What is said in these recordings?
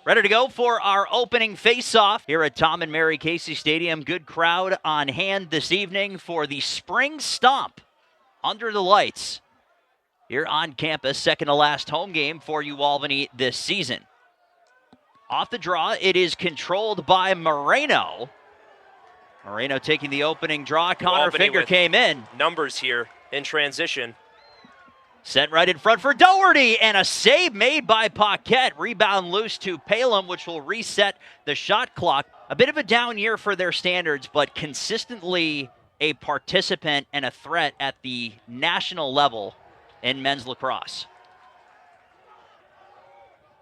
Ready to go for our opening face-off here at Tom and Mary Casey Stadium. Good crowd on hand this evening for the spring stomp under the lights here on campus. Second to last home game for UAlbany this season. Off the draw, it is controlled by Moreno. Moreno taking the opening draw. Connor Finger came in. Numbers here in transition. Sent right in front for Doherty, and a save made by Paquette. Rebound loose to Palem, which will reset the shot clock. A bit of a down year for their standards, but consistently a participant and a threat at the national level in men's lacrosse.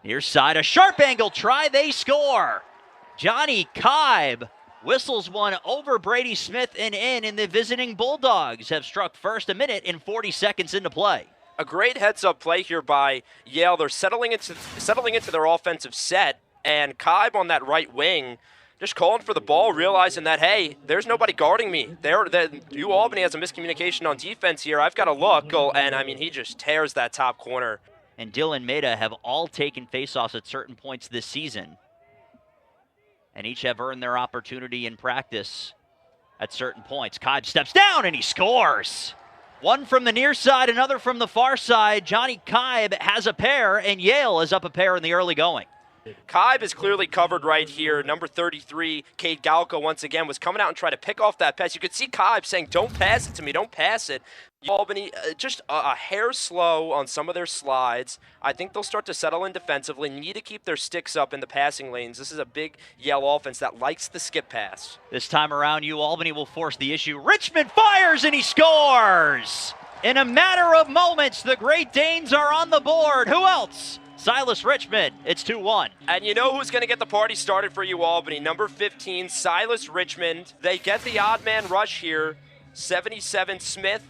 Near side, a sharp angle try, they score. Johnny Kibe whistles one over Brady Smith and in the visiting Bulldogs have struck first, a minute and 40 seconds into play. A great heads-up play here by Yale. They're settling into their offensive set, and Kibe on that right wing just calling for the ball, realizing that, hey, there's nobody guarding me. UAlbany has a miscommunication on defense here. I've got to look, and I mean, he just tears that top corner. And Dylan Maida have all taken faceoffs at certain points this season, and each have earned their opportunity in practice at certain points. Kibe steps down, and he scores. One from the near side, another from the far side. Johnny Kibe has a pair, and Yale is up a pair in the early going. Kibe is clearly covered right here. Number 33, Cade Galco, once again, was coming out and trying to pick off that pass. You could see Kibe saying, don't pass it to me, don't pass it. Albany just a hair slow on some of their slides. I think they'll start to settle in defensively, need to keep their sticks up in the passing lanes. This is a big Yale offense that likes the skip pass. This time around, UAlbany will force the issue. Richmond fires and he scores! In a matter of moments, the Great Danes are on the board. Who else? Silas Richmond. It's 2-1. And you know who's going to get the party started for UAlbany? Number 15, Silas Richmond. They get the odd man rush here. 77 Smith,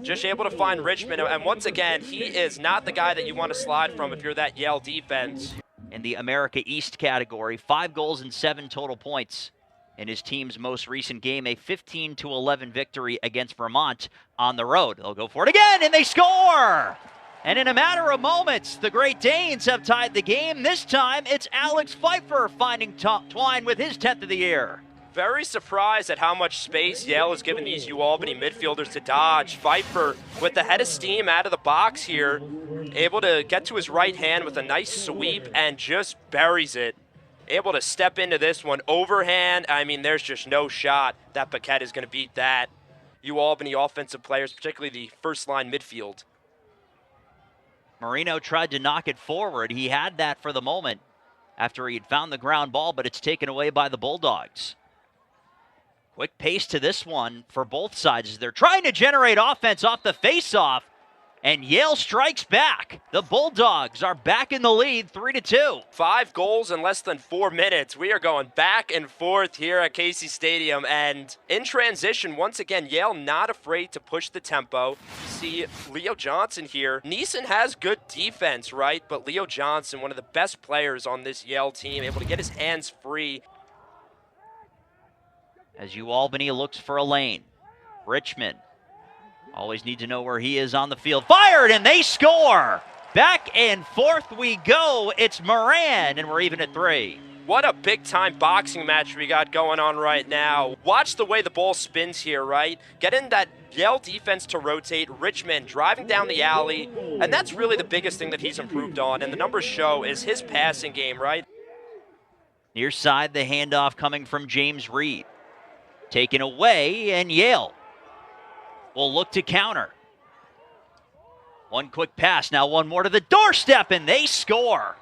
just able to find Richmond. And once again, he is not the guy that you want to slide from if you're that Yale defense. In the America East category, 5 goals and 7 total points in his team's most recent game, a 15-11 victory against Vermont on the road. They'll go for it again, and they score! And in a matter of moments, the Great Danes have tied the game. This time, it's Alex Pfeiffer finding Twine with his 10th of the year. Very surprised at how much space Yale has given these UAlbany midfielders to dodge. Pfeiffer with the head of steam out of the box here, able to get to his right hand with a nice sweep and just buries it. Able to step into this one overhand. I mean, there's just no shot that Paquette is going to beat that. UAlbany offensive players, particularly the first line midfield. Moreno tried to knock it forward. He had that for the moment after he had found the ground ball, but it's taken away by the Bulldogs. Quick pace to this one for both sides as they're trying to generate offense off the faceoff, and Yale strikes back. The Bulldogs are back in the lead, 3-2. 5 goals in less than 4 minutes. We are going back and forth here at Casey Stadium, and in transition, once again, Yale not afraid to push the tempo. You see Leo Johnson here. Neeson has good defense, right? But Leo Johnson, one of the best players on this Yale team, able to get his hands free. As UAlbany looks for a lane. Richmond always need to know where he is on the field. Fired, and they score! Back and forth we go. It's Moran, and we're even at 3. What a big-time boxing match we got going on right now. Watch the way the ball spins here, right? Getting that Yale defense to rotate. Richmond driving down the alley, and that's really the biggest thing that he's improved on, and the numbers show is his passing game, right? Near side, the handoff coming from James Reed. Taken away, and Yale will look to counter. One quick pass, now one more to the doorstep, and they score.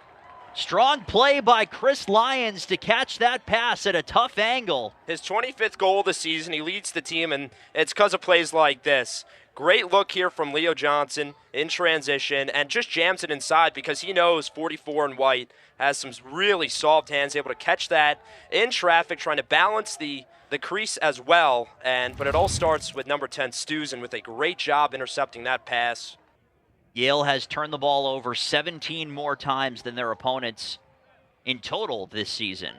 Strong play by Chris Lyons to catch that pass at a tough angle. His 25th goal of the season, he leads the team, and it's because of plays like this. Great look here from Leo Johnson in transition and just jams it inside because he knows 44 and white has some really soft hands, able to catch that in traffic, trying to balance the crease as well. But it all starts with number 10, Stuzen, with a great job intercepting that pass. Yale has turned the ball over 17 more times than their opponents in total this season.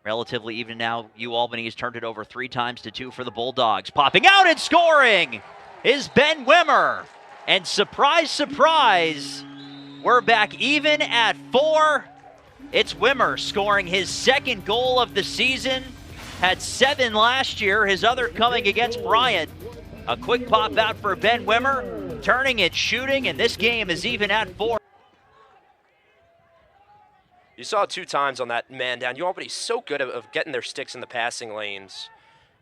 Relatively even now, UAlbany has turned it over 3 times to 2 for the Bulldogs. Popping out and scoring is Ben Wimmer. And surprise, surprise, We're back even at 4. It's Wimmer scoring his second goal of the season. Had 7 last year, his other coming against Bryant. A quick pop out for Ben Wimmer, turning and shooting, and this game is even at 4. You saw it 2 times on that man down. UAlbany's so good of getting their sticks in the passing lanes.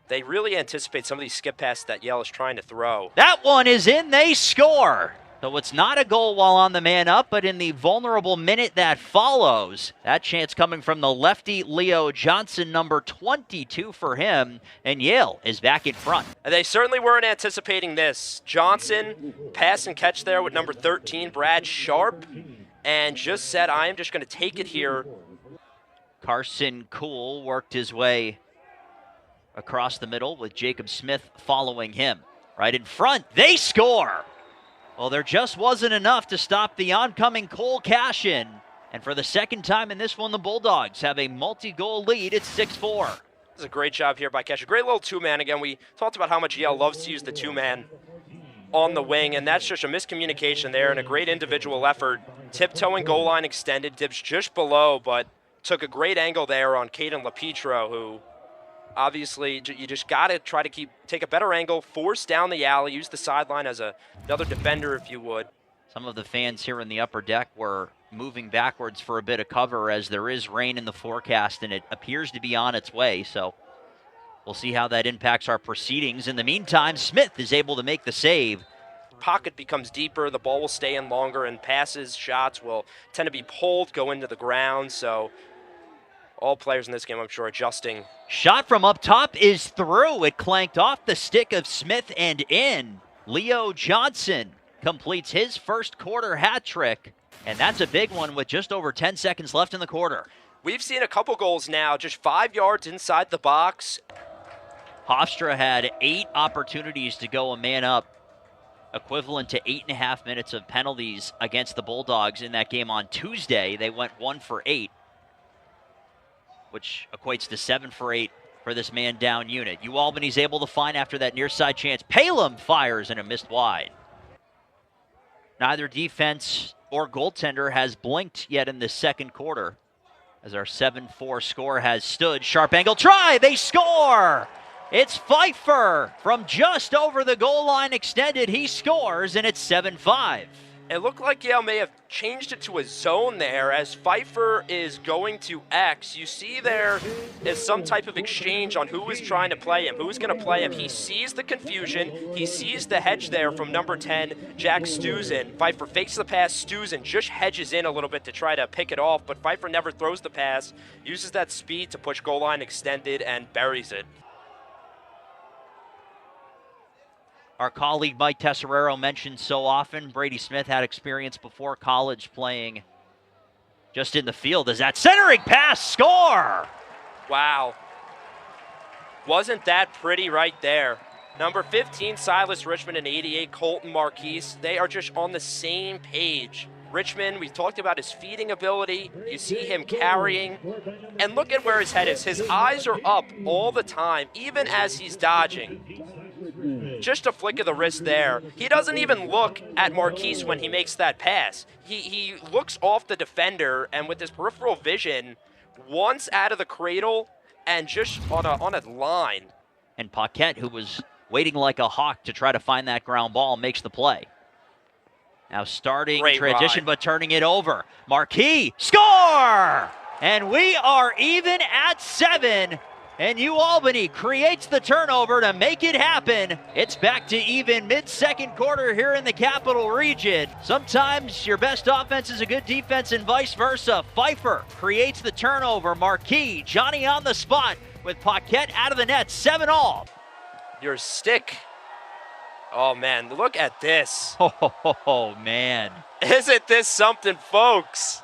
They really anticipate some of these skip passes that Yale is trying to throw. That one is in, they score. So it's not a goal while on the man up, but in the vulnerable minute that follows. That chance coming from the lefty Leo Johnson, number 22 for him, and Yale is back in front. And they certainly weren't anticipating this. Johnson, pass and catch there with number 13, Brad Sharp, and just said, I am just going to take it here. Carson Cool worked his way across the middle with Jacob Smith following him. Right in front, they score! Well, there just wasn't enough to stop the oncoming Cole cash-in. And for the second time in this one, the Bulldogs have a multi-goal lead. It's 6-4. This is a great job here by Cash. A great little two-man. Again, we talked about how much Yale loves to use the two-man on the wing, and that's just a miscommunication there and a great individual effort. Tiptoeing goal line extended, dips just below, but took a great angle there on Caden LaPietro, who obviously you just got to try to take a better angle, force down the alley, use the sideline as another defender if you would. Some of the fans here in the upper deck were moving backwards for a bit of cover as there is rain in the forecast and it appears to be on its way. So we'll see how that impacts our proceedings. In the meantime, Smith is able to make the save. Pocket becomes deeper, the ball will stay in longer, and passes, shots will tend to be pulled, go into the ground. So all players in this game, I'm sure, adjusting. Shot from up top is through. It clanked off the stick of Smith and in. Leo Johnson completes his first quarter hat trick, and that's a big one with just over 10 seconds left in the quarter. We've seen a couple goals now, just 5 yards inside the box. Hofstra had 8 opportunities to go a man up, equivalent to 8.5 minutes of penalties against the Bulldogs in that game on Tuesday. They went 1 for 8. Which equates to 7 for 8 for this man down unit. UAlbany's able to find after that near side chance. Palem fires and it missed wide. Neither defense or goaltender has blinked yet in the second quarter as our 7-4 score has stood. Sharp angle try, they score! It's Pfeiffer from just over the goal line extended. He scores and it's 7-5. It looked like Yale may have changed it to a zone there as Pfeiffer is going to X. You see there is some type of exchange on who is trying to play him, who's going to play him. He sees the confusion. He sees the hedge there from number 10, Jack Stuzen. Pfeiffer fakes the pass. Stuzen just hedges in a little bit to try to pick it off, but Pfeiffer never throws the pass, uses that speed to push goal line extended and buries it. Our colleague Mike Tesserero mentioned so often, Brady Smith had experience before college playing just in the field. As that centering pass, score! Wow. Wasn't that pretty right there? Number 15, Silas Richmond, and 88, Colton Marquise. They are just on the same page. Richmond, we talked about his feeding ability. You see him carrying. And look at where his head is. His eyes are up all the time, even as he's dodging. Just a flick of the wrist there. He doesn't even look at Marquise when he makes that pass. He looks off the defender, and with his peripheral vision, once out of the cradle and just on a line. And Paquette, who was waiting like a hawk to try to find that ground ball, makes the play. Now starting Great transition, ride. but turning it over. Marquis, score! And we are even at 7. And UAlbany creates the turnover to make it happen. It's back to even mid-second quarter here in the Capital Region. Sometimes your best offense is a good defense and vice versa. Pfeiffer creates the turnover. Marquis, Johnny on the spot with Paquette out of the net, 7-all. Your stick. Oh, man, look at this. Oh, man. Isn't this something, folks?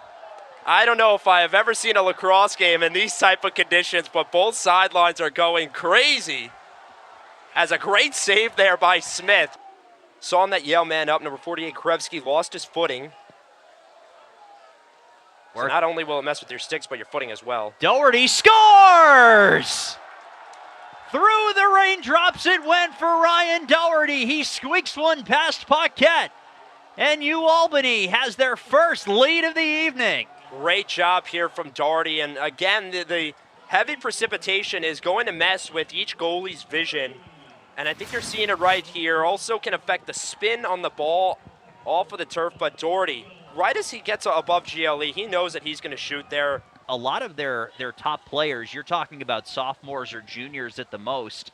I don't know if I have ever seen a lacrosse game in these type of conditions, but both sidelines are going crazy. As a great save there by Smith. Saw him that Yale man up, number 48, Krevsky, lost his footing. So not only will it mess with your sticks, but your footing as well. Doherty scores! Through the raindrops it went for Ryan Doherty. He squeaks one past Paquette. And UAlbany has their first lead of the evening. Great job here from Doherty. And again, the heavy precipitation is going to mess with each goalie's vision. And I think you're seeing it right here. Also can affect the spin on the ball off of the turf. But Doherty, right as he gets above GLE, he knows that he's going to shoot there. A lot of their top players, you're talking about sophomores or juniors at the most,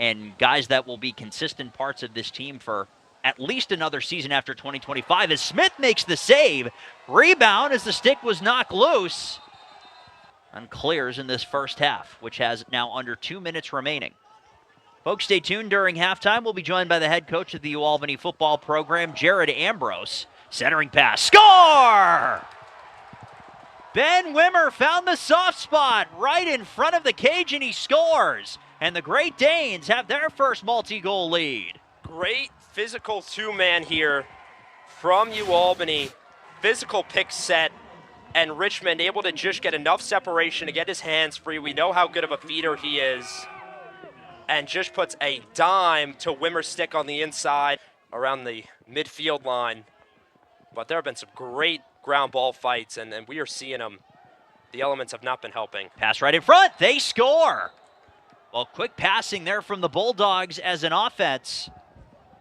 and guys that will be consistent parts of this team for at least another season after 2025, as Smith makes the save. Rebound as the stick was knocked loose and clears in this first half, which has now under 2 minutes remaining. Folks, stay tuned. During halftime, we'll be joined by the head coach of the UAlbany football program, Jared Ambrose. Centering pass. Score! Ben Wimmer found the soft spot right in front of the cage, and he scores. And the Great Danes have their first multi-goal lead. Great physical two-man here from UAlbany. Physical pick set, and Richmond able to just get enough separation to get his hands free. We know how good of a feeder he is. And just puts a dime to Wimmer's stick on the inside around the midfield line. But there have been some great ground ball fights, and we are seeing them. The elements have not been helping. Pass right in front. They score. Well, quick passing there from the Bulldogs as an offense.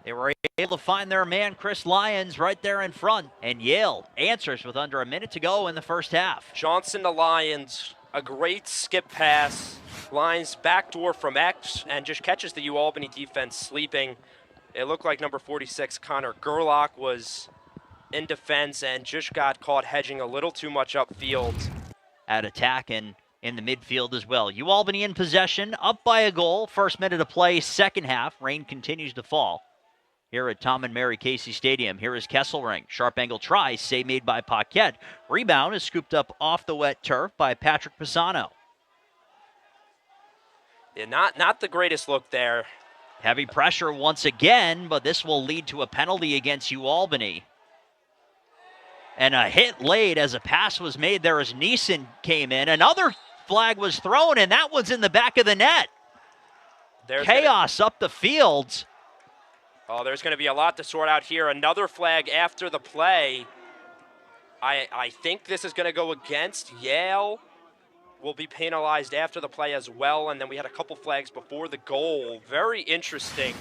They were able to find their man, Chris Lyons, right there in front. And Yale answers with under a minute to go in the first half. Johnson to Lyons, a great skip pass. Lyons backdoor from X and just catches the UAlbany defense sleeping. It looked like number 46, Connor Gerlach, was in defense and just got caught hedging a little too much upfield. At attack and in the midfield as well. UAlbany in possession, up by a goal. First minute of play, second half. Rain continues to fall here at Tom and Mary Casey Stadium. Here is Kesselring. Sharp angle try, save made by Paquette. Rebound is scooped up off the wet turf by Patrick Pisano. Yeah, not the greatest look there. Heavy pressure once again, but this will lead to a penalty against UAlbany. And a hit laid as a pass was made there as Neeson came in. Another flag was thrown, and that one's in the back of the net. Chaos up the field. Oh, there's going to be a lot to sort out here. Another flag after the play. I think this is going to go against Yale. Will be penalized after the play as well. And then we had a couple flags before the goal. Very interesting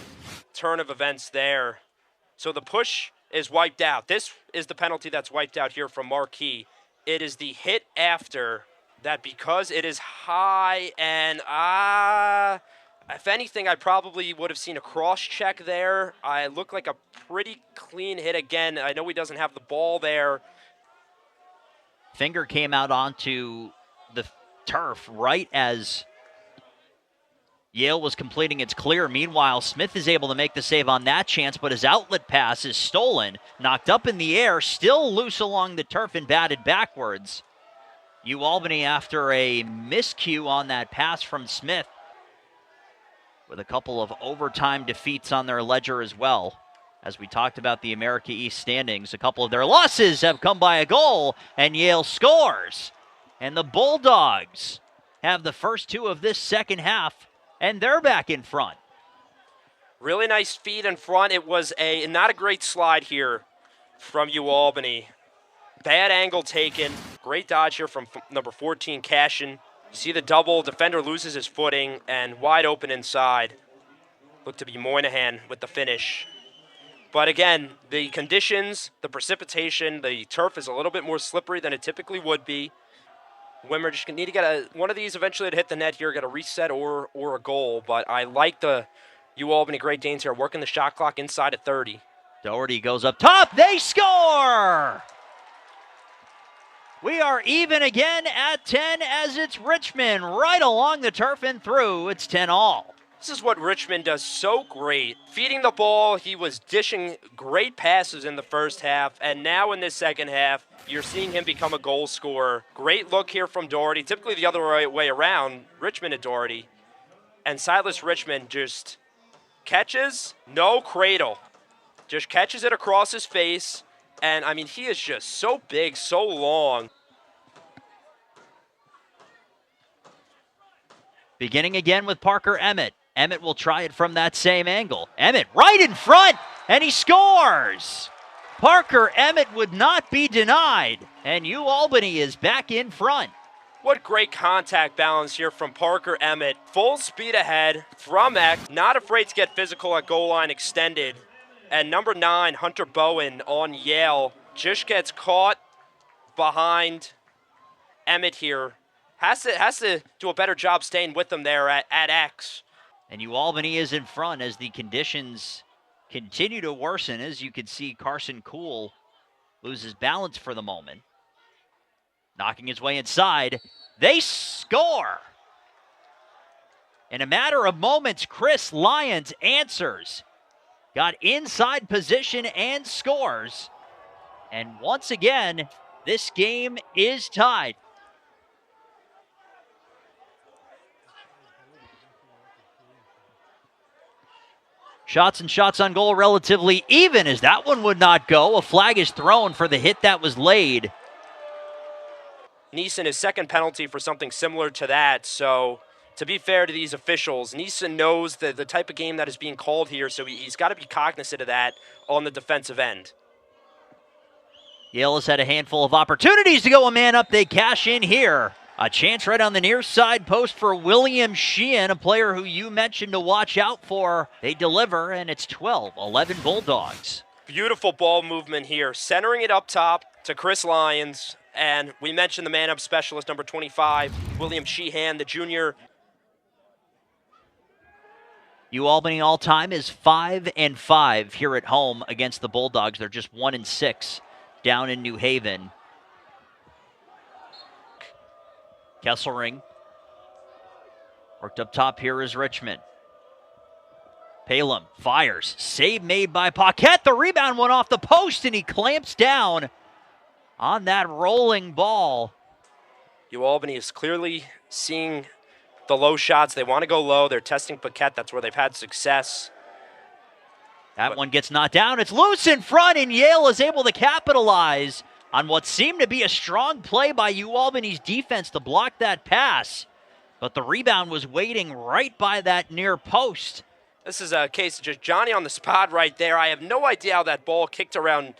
turn of events there. So the push is wiped out. This is the penalty that's wiped out here from Marquis. It is the hit after that, because it is high, and if anything, I probably would have seen a cross check there. I look like a pretty clean hit again. I know he doesn't have the ball there. Finger came out onto the turf right as Yale was completing its clear. Meanwhile, Smith is able to make the save on that chance, but his outlet pass is stolen. Knocked up in the air, still loose along the turf and batted backwards. UAlbany, after a miscue on that pass from Smith, with a couple of overtime defeats on their ledger as well. As we talked about the America East standings, a couple of their losses have come by a goal, and Yale scores. And the Bulldogs have the first two of this second half, and they're back in front. Really nice feed in front. It was not a great slide here from UAlbany. Bad angle taken. Great dodge here from number 14, Cashin. You see the double. Defender loses his footing and wide open inside. Looked to be Moynihan with the finish. But again, the conditions, the precipitation, the turf is a little bit more slippery than it typically would be. Wimmer just need to get one of these eventually to hit the net here, get a reset or a goal. But I like the UAlbany Great Danes here working the shot clock inside at 30. Doherty goes up top. They score! We are even again at 10 as it's Richmond right along the turf and through. It's 10-all. This is what Richmond does so great. Feeding the ball, he was dishing great passes in the first half, and now in this second half, you're seeing him become a goal scorer. Great look here from Doherty. Typically the other way around, Richmond to Doherty. And Silas Richmond just catches, no cradle. Just catches it across his face. And, I mean, he is just so big, so long. Beginning again with Parker Emmett. Emmett will try it from that same angle. Emmett right in front, and he scores! Parker Emmett would not be denied, and UAlbany is back in front. What great contact balance here from Parker Emmett. Full speed ahead from Eck, not afraid to get physical at goal line extended. And number 9, Hunter Bowen on Yale, just gets caught behind Emmett here. Has to do a better job staying with them there at X. And UAlbany is in front as the conditions continue to worsen. As you can see, Carson Kuhl loses balance for the moment. Knocking his way inside. They score! In a matter of moments, Chris Lyons answers. Got inside position and scores. And once again, this game is tied. Shots and shots on goal relatively even as that one would not go. A flag is thrown for the hit that was laid. Neeson, his second penalty for something similar to that. So to be fair to these officials, Neeson knows the type of game that is being called here, so he's got to be cognizant of that on the defensive end. Yale has had a handful of opportunities to go a man up. They cash in here. A chance right on the near side post for William Sheehan, a player who you mentioned to watch out for. They deliver, and it's 12-11 Bulldogs. Beautiful ball movement here, centering it up top to Chris Lyons. And we mentioned the man-up specialist, number 25, William Sheehan, the junior. UAlbany all-time is 5-5 here at home against the Bulldogs. They're just 1-6 down in New Haven. Kesselring. Worked up top here is Richmond. Palem fires. Save made by Paquette. The rebound went off the post, and he clamps down on that rolling ball. UAlbany is clearly seeing the low shots. They want to go low. They're testing Paquette. That's where they've had success. That one gets knocked down. It's loose in front, and Yale is able to capitalize on what seemed to be a strong play by UAlbany's defense to block that pass. But the rebound was waiting right by that near post. This is a case of just Johnny on the spot right there. I have no idea how that ball kicked around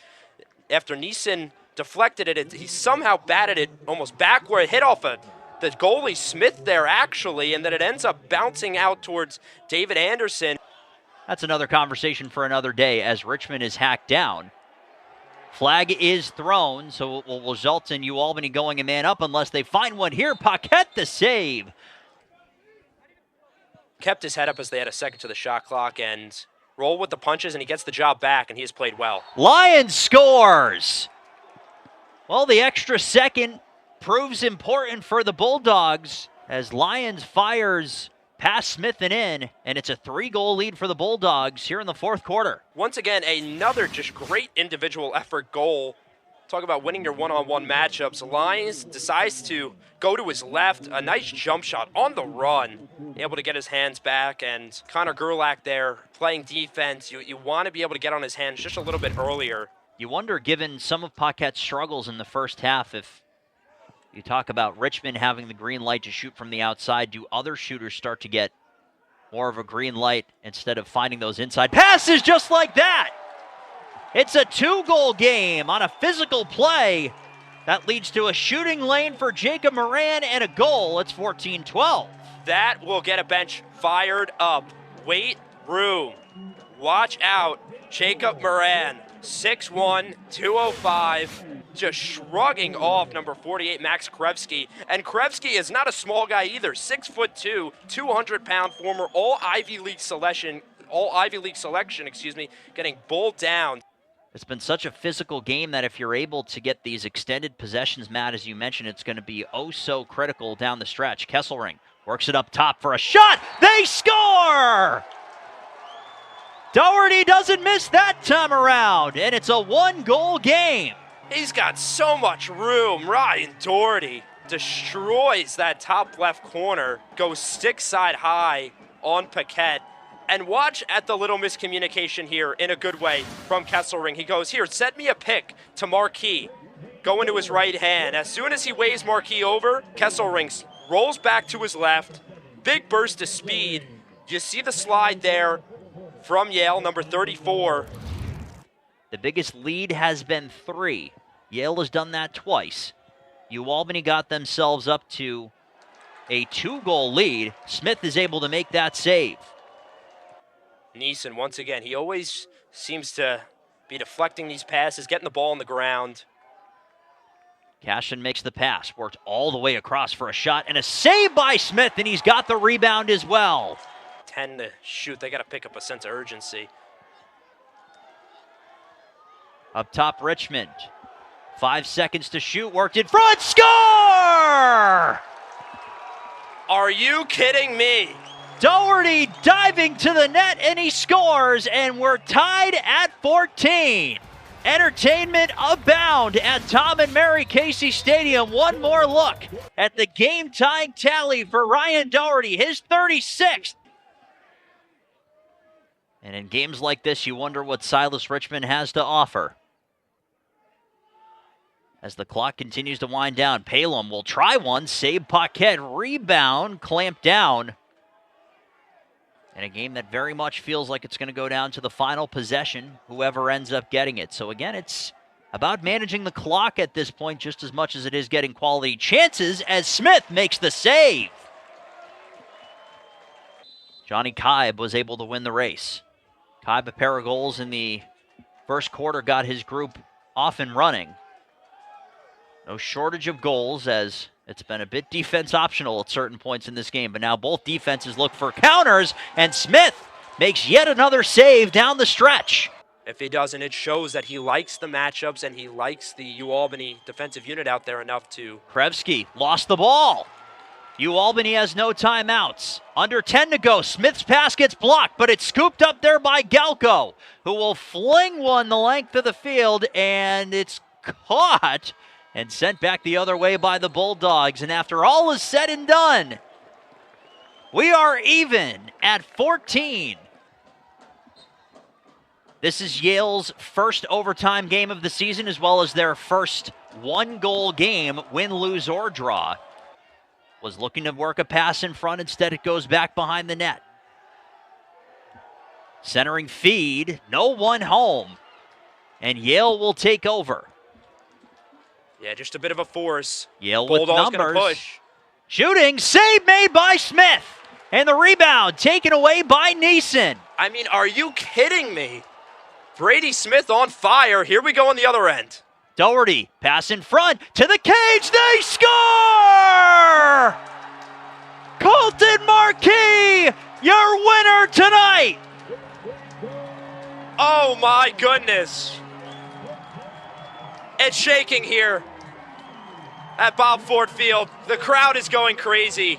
after Neeson deflected it. He somehow batted it almost backward. It hit off the goalie Smith there, actually, and then it ends up bouncing out towards David Anderson. That's another conversation for another day as Richmond is hacked down. Flag is thrown, so it will result in UAlbany going a man up unless they find one here. Paquette the save. Kept his head up as they had a second to the shot clock and roll with the punches, and he gets the job back, and he has played well. Lyons scores. Well, the extra second proves important for the Bulldogs as Lyons fires past Smith and in, and it's a 3-goal lead for the Bulldogs here in the fourth quarter. Once again, another just great individual effort goal. Talk about winning your one-on-one matchups. Lyons decides to go to his left, a nice jump shot on the run, able to get his hands back, and Connor Gerlach there playing defense. You want to be able to get on his hands just a little bit earlier. You wonder, given some of Paquette's struggles in the first half, if you talk about Richmond having the green light to shoot from the outside, do other shooters start to get more of a green light instead of finding those inside passes just like that? It's a 2-goal game on a physical play that leads to a shooting lane for Jacob Moran and a goal. It's 14-12. That will get a bench fired up. Weight room. Watch out. Jacob Moran, 6'1", 205, just shrugging off number 48, Max Krevsky. And Krevsky is not a small guy either. 6'2", 200-pound former all Ivy League selection, getting bowled down. It's been such a physical game that if you're able to get these extended possessions, Matt, as you mentioned, it's going to be oh so critical down the stretch. Kesselring works it up top for a shot. They score! Doherty doesn't miss that time around, and it's a 1-goal game. He's got so much room. Ryan Doherty destroys that top left corner, goes stick side high on Paquette. And watch at the little miscommunication here in a good way from Kesselring. He goes, here, set me a pick to Marquis. Go into his right hand. As soon as he waves Marquis over, Kesselring rolls back to his left. Big burst of speed. You see the slide there from Yale, number 34. The biggest lead has been 3. Yale has done that twice. UAlbany got themselves up to a 2-goal lead. Smith is able to make that save. Neeson, once again, he always seems to be deflecting these passes, getting the ball on the ground. Cashin makes the pass, worked all the way across for a shot, and a save by Smith, and he's got the rebound as well. 10 to shoot, they got to pick up a sense of urgency. Up top, Richmond. 5 seconds to shoot, worked in front, score! Are you kidding me? Doherty diving to the net, and he scores, and we're tied at 14. Entertainment abound at Tom and Mary Casey Stadium. One more look at the game-tying tally for Ryan Doherty, his 36th. And in games like this, you wonder what Silas Richmond has to offer. As the clock continues to wind down, Palom will try one, save Paquette, rebound, clamp down. And a game that very much feels like it's going to go down to the final possession, whoever ends up getting it. So again, it's about managing the clock at this point just as much as it is getting quality chances as Smith makes the save. Johnny Kaib was able to win the race. Kaib, a pair of goals in the first quarter, got his group off and running. No shortage of goals, as it's been a bit defense optional at certain points in this game, but now both defenses look for counters, and Smith makes yet another save down the stretch. If he doesn't, it shows that he likes the matchups and he likes the UAlbany defensive unit out there enough to. Krevsky lost the ball. UAlbany has no timeouts. Under 10 to go. Smith's pass gets blocked, but it's scooped up there by Galko, who will fling one the length of the field, and it's caught and sent back the other way by the Bulldogs. And after all is said and done, we are even at 14. This is Yale's first overtime game of the season, as well as their first 1-goal game, win, lose, or draw. Was looking to work a pass in front. Instead, it goes back behind the net. Centering feed, no one home. And Yale will take over. Yeah, just a bit of a force. Yale Bulldogs with numbers. gonna push. Shooting, save made by Smith. And the rebound taken away by Neeson. I mean, are you kidding me? Brady Smith on fire. Here we go on the other end. Doherty, pass in front to the cage. They score! Colton Marquis, your winner tonight. Oh my goodness. It's shaking here at Bob Ford Field. The crowd is going crazy.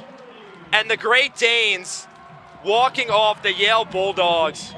And the Great Danes walking off the Yale Bulldogs.